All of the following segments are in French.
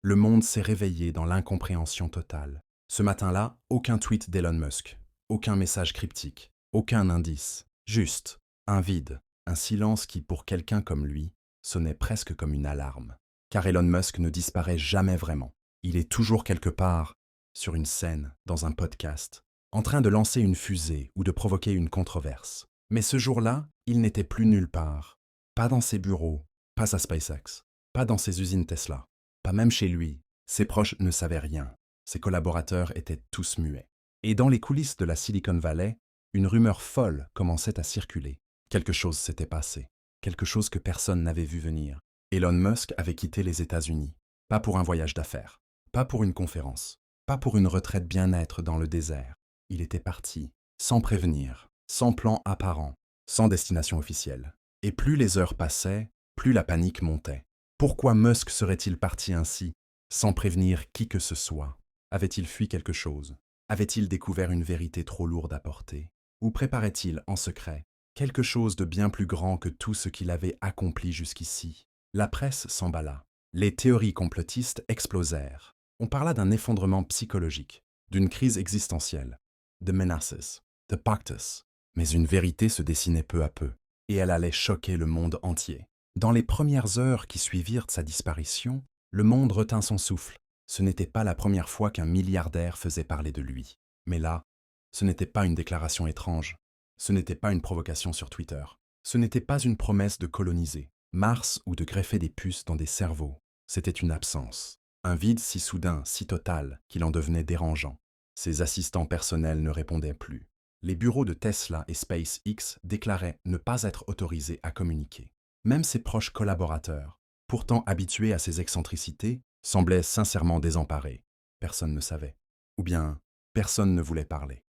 le monde s'est réveillé dans l'incompréhension totale. Ce matin-là, aucun tweet d'Elon Musk, aucun message cryptique, aucun indice, juste un vide, un silence qui, pour quelqu'un comme lui, sonnait presque comme une alarme. Car Elon Musk ne disparaît jamais vraiment. Il est toujours quelque part, sur une scène, dans un podcast, en train de lancer une fusée ou de provoquer une controverse. Mais ce jour-là, il n'était plus nulle part. Pas dans ses bureaux, pas à SpaceX, pas dans ses usines Tesla, pas même chez lui. Ses proches ne savaient rien. Ses collaborateurs étaient tous muets. Et dans les coulisses de la Silicon Valley, une rumeur folle commençait à circuler. Quelque chose s'était passé. Quelque chose que personne n'avait vu venir. Elon Musk avait quitté les États-Unis. Pas pour un voyage d'affaires, pas pour une conférence, pas pour une retraite bien-être dans le désert. Il était parti, sans prévenir, sans plan apparent, sans destination officielle. Et plus les heures passaient, plus la panique montait. Pourquoi Musk serait-il parti ainsi, sans prévenir qui que ce soit? Avait-il fui quelque chose? Avait-il découvert une vérité trop lourde à porter? Ou préparait-il, en secret, quelque chose de bien plus grand que tout ce qu'il avait accompli jusqu'ici? La presse s'emballa. Les théories complotistes explosèrent. On parla d'un effondrement psychologique, d'une crise existentielle, de menaces, de pactus. Mais une vérité se dessinait peu à peu, et elle allait choquer le monde entier. Dans les premières heures qui suivirent sa disparition, le monde retint son souffle. Ce n'était pas la première fois qu'un milliardaire faisait parler de lui. Mais là, ce n'était pas une déclaration étrange. Ce n'était pas une provocation sur Twitter. Ce n'était pas une promesse de coloniser Mars ou de greffer des puces dans des cerveaux. C'était une absence. Un vide si soudain, si total, qu'il en devenait dérangeant. Ses assistants personnels ne répondaient plus. Les bureaux de Tesla et SpaceX déclaraient ne pas être autorisés à communiquer. Même ses proches collaborateurs, pourtant habitués à ses excentricités, semblaient sincèrement désemparés. Personne ne savait. Ou bien, personne ne voulait parler.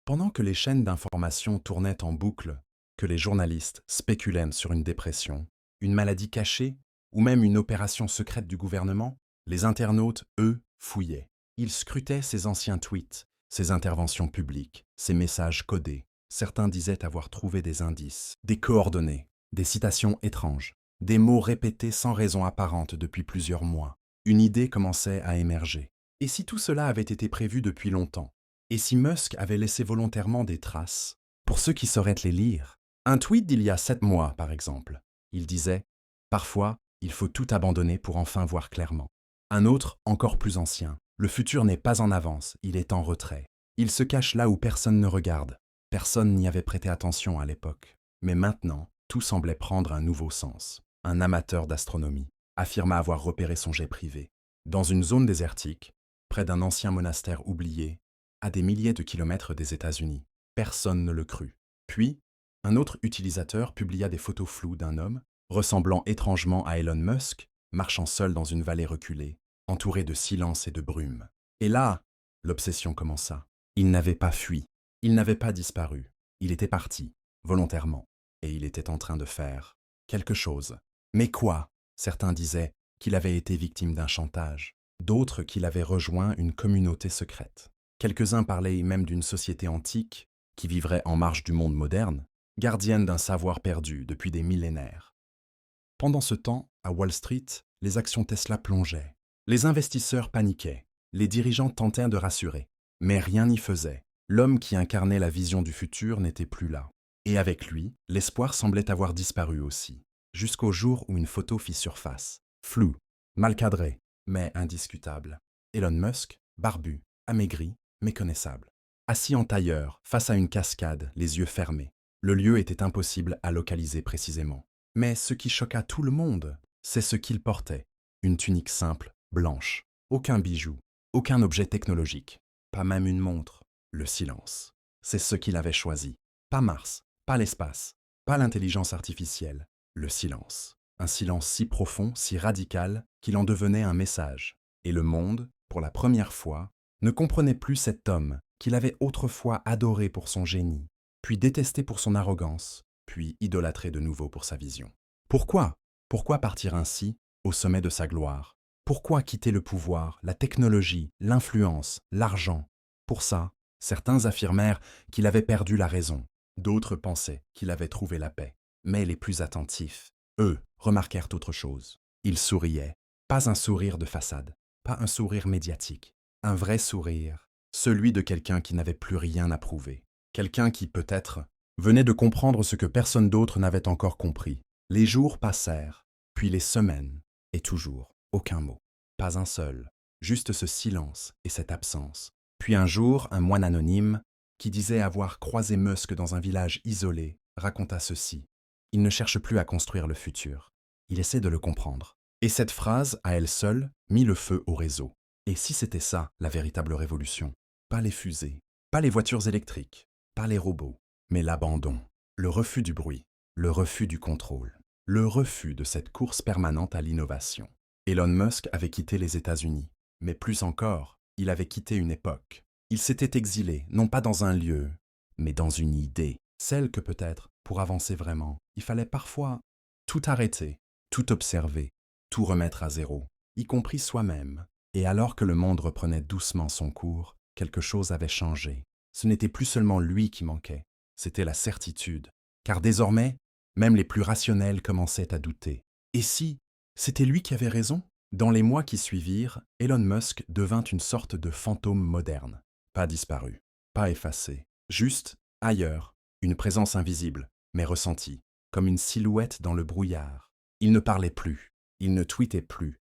Pendant que les chaînes d'information tournaient en boucle, que les journalistes spéculaient sur une dépression, une maladie cachée, ou même une opération secrète du gouvernement, les internautes, eux, fouillaient. Ils scrutaient ses anciens tweets, ses interventions publiques, ses messages codés. Certains disaient avoir trouvé des indices, des coordonnées, des citations étranges, des mots répétés sans raison apparente depuis plusieurs mois. Une idée commençait à émerger. Et si tout cela avait été prévu depuis longtemps? Et si Musk avait laissé volontairement des traces, pour ceux qui sauraient les lire? Un tweet d'il y a 7 mois, par exemple. Il disait « Parfois, il faut tout abandonner pour enfin voir clairement ». Un autre, encore plus ancien. « Le futur n'est pas en avance, il est en retrait. Il se cache là où personne ne regarde. Personne n'y avait prêté attention à l'époque. Mais maintenant, tout semblait prendre un nouveau sens. » Un amateur d'astronomie affirma avoir repéré son jet privé. Dans une zone désertique, près d'un ancien monastère oublié, à des milliers de kilomètres des États-Unis. Personne ne le crut. Puis, un autre utilisateur publia des photos floues d'un homme, ressemblant étrangement à Elon Musk, marchant seul dans une vallée reculée, entouré de silence et de brume. Et là, l'obsession commença. Il n'avait pas fui, il n'avait pas disparu. Il était parti, volontairement, et il était en train de faire quelque chose. Mais quoi? Certains disaient qu'il avait été victime d'un chantage, d'autres qu'il avait rejoint une communauté secrète. Quelques-uns parlaient même d'une société antique qui vivrait en marge du monde moderne, gardienne d'un savoir perdu depuis des millénaires. Pendant ce temps, à Wall Street, les actions Tesla plongeaient. Les investisseurs paniquaient, les dirigeants tentèrent de rassurer. Mais rien n'y faisait. L'homme qui incarnait la vision du futur n'était plus là. Et avec lui, l'espoir semblait avoir disparu aussi, jusqu'au jour où une photo fit surface. Floue, mal cadrée, mais indiscutable. Elon Musk, barbu, amaigri, méconnaissable. Assis en tailleur, face à une cascade, les yeux fermés. Le lieu était impossible à localiser précisément. Mais ce qui choqua tout le monde, c'est ce qu'il portait. Une tunique simple, blanche. Aucun bijou, aucun objet technologique. Pas même une montre. Le silence. C'est ce qu'il avait choisi. Pas Mars, pas l'espace, pas l'intelligence artificielle. Le silence. Un silence si profond, si radical, qu'il en devenait un message. Et le monde, pour la première fois, ne comprenait plus cet homme qu'il avait autrefois adoré pour son génie, puis détesté pour son arrogance, puis idolâtré de nouveau pour sa vision. Pourquoi? Pourquoi partir ainsi, au sommet de sa gloire? Pourquoi quitter le pouvoir, la technologie, l'influence, l'argent? Pour ça, certains affirmèrent qu'il avait perdu la raison, d'autres pensaient qu'il avait trouvé la paix. Mais les plus attentifs, eux, remarquèrent autre chose. Ils souriaient, Pas un sourire de façade, pas un sourire médiatique, un vrai sourire, celui de quelqu'un qui n'avait plus rien à prouver, quelqu'un qui, peut-être, venait de comprendre ce que personne d'autre n'avait encore compris. Les jours passèrent, puis les semaines, et toujours aucun mot, pas un seul, juste ce silence et cette absence. Puis un jour, un moine anonyme, qui disait avoir croisé Musk dans un village isolé, raconta ceci. Il ne cherche plus à construire le futur, il essaie de le comprendre. Et cette phrase, à elle seule, mit le feu au réseau. Et si c'était ça, la véritable révolution? Pas les fusées, pas les voitures électriques, pas les robots, mais l'abandon, le refus du bruit, le refus du contrôle, le refus de cette course permanente à l'innovation. Elon Musk avait quitté les États-Unis, mais plus encore, il avait quitté une époque. Il s'était exilé, non pas dans un lieu, mais dans une idée, celle que peut-être, pour avancer vraiment, il fallait parfois tout arrêter, tout observer, tout remettre à zéro, y compris soi-même. Et alors que le monde reprenait doucement son cours, quelque chose avait changé. Ce n'était plus seulement lui qui manquait, c'était la certitude. Car désormais, même les plus rationnels commençaient à douter. Et si c'était lui qui avait raison? Dans les mois qui suivirent, Elon Musk devint une sorte de fantôme moderne. Pas disparu, pas effacé, juste ailleurs, une présence invisible, mais ressentie, comme une silhouette dans le brouillard. Il ne parlait plus, il ne tweetait plus.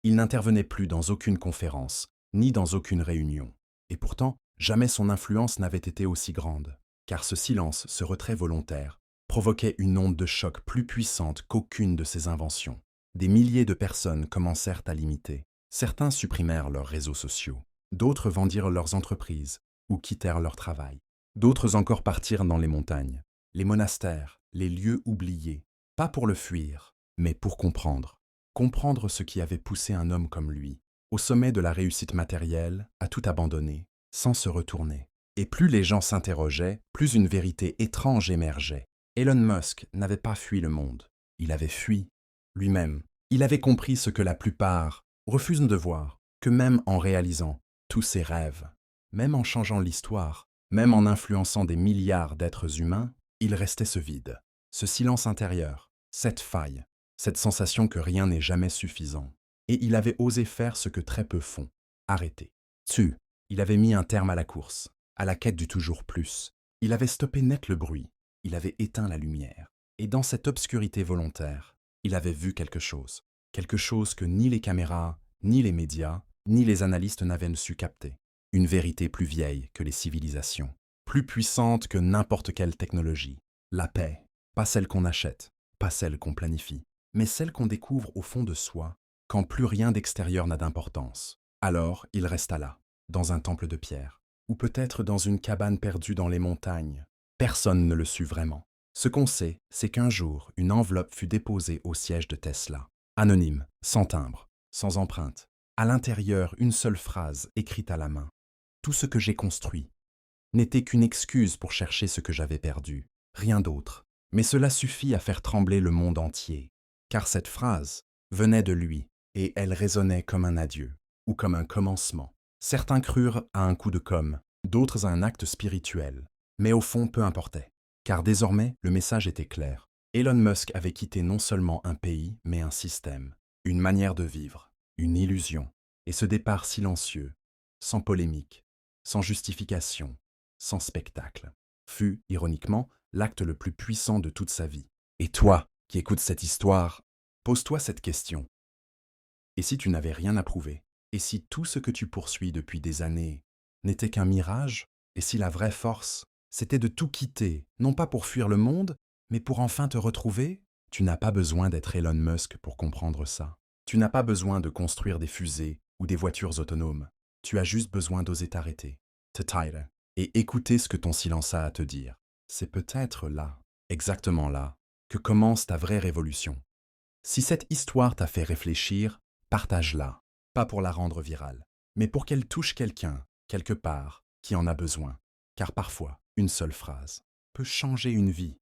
Il n'intervenait plus dans aucune conférence, ni dans aucune réunion. Et pourtant, jamais son influence n'avait été aussi grande. Car ce silence, ce retrait volontaire, provoquait une onde de choc plus puissante qu'aucune de ses inventions. Des milliers de personnes commencèrent à l'imiter. Certains supprimèrent leurs réseaux sociaux. D'autres vendirent leurs entreprises ou quittèrent leur travail. D'autres encore partirent dans les montagnes, les monastères, les lieux oubliés, pas pour le fuir, mais pour comprendre. Comprendre ce qui avait poussé un homme comme lui, au sommet de la réussite matérielle, à tout abandonner, sans se retourner. Et plus les gens s'interrogeaient, plus une vérité étrange émergeait. Elon Musk n'avait pas fui le monde, il avait fui lui-même. Il avait compris ce que la plupart refusent de voir, que même en réalisant tous ses rêves, même en changeant l'histoire, même en influençant des milliards d'êtres humains, il restait ce vide, ce silence intérieur, cette faille, cette sensation que rien n'est jamais suffisant. Et il avait osé faire ce que très peu font, arrêter. Il avait mis un terme à la course, à la quête du toujours plus. Il avait stoppé net le bruit, il avait éteint la lumière. Et dans cette obscurité volontaire, il avait vu quelque chose que ni les caméras, ni les médias, ni les analystes n'avaient su capter. Une vérité plus vieille que les civilisations, plus puissante que n'importe quelle technologie. La paix, pas celle qu'on achète, pas celle qu'on planifie, mais celle qu'on découvre au fond de soi, quand plus rien d'extérieur n'a d'importance. Alors il resta là, dans un temple de pierre, ou peut-être dans une cabane perdue dans les montagnes. Personne ne le sut vraiment. Ce qu'on sait, c'est qu'un jour, une enveloppe fut déposée au siège de Tesla. Anonyme, sans timbre, sans empreinte. À l'intérieur, une seule phrase, écrite à la main. Tout ce que j'ai construit n'était qu'une excuse pour chercher ce que j'avais perdu. Rien d'autre. Mais cela suffit à faire trembler le monde entier. Car cette phrase venait de lui, et elle résonnait comme un adieu, ou comme un commencement. Certains crurent à un coup de com', d'autres à un acte spirituel. Mais au fond, peu importait. Car désormais, le message était clair. Elon Musk avait quitté non seulement un pays, mais un système, une manière de vivre, une illusion. Et ce départ silencieux, sans polémique, sans justification, sans spectacle, fut, ironiquement, l'acte le plus puissant de toute sa vie. Et toi, qui écoutes cette histoire, pose-toi cette question. Et si tu n'avais rien à prouver? Et si tout ce que tu poursuis depuis des années n'était qu'un mirage? Et si la vraie force, c'était de tout quitter, non pas pour fuir le monde, mais pour enfin te retrouver? Tu n'as pas besoin d'être Elon Musk pour comprendre ça. Tu n'as pas besoin de construire des fusées ou des voitures autonomes. Tu as juste besoin d'oser t'arrêter, te taire, et écouter ce que ton silence a à te dire. C'est peut-être là, exactement là, que commence ta vraie révolution. Si cette histoire t'a fait réfléchir, partage-la, pas pour la rendre virale, mais pour qu'elle touche quelqu'un, quelque part, qui en a besoin. Car parfois, une seule phrase peut changer une vie.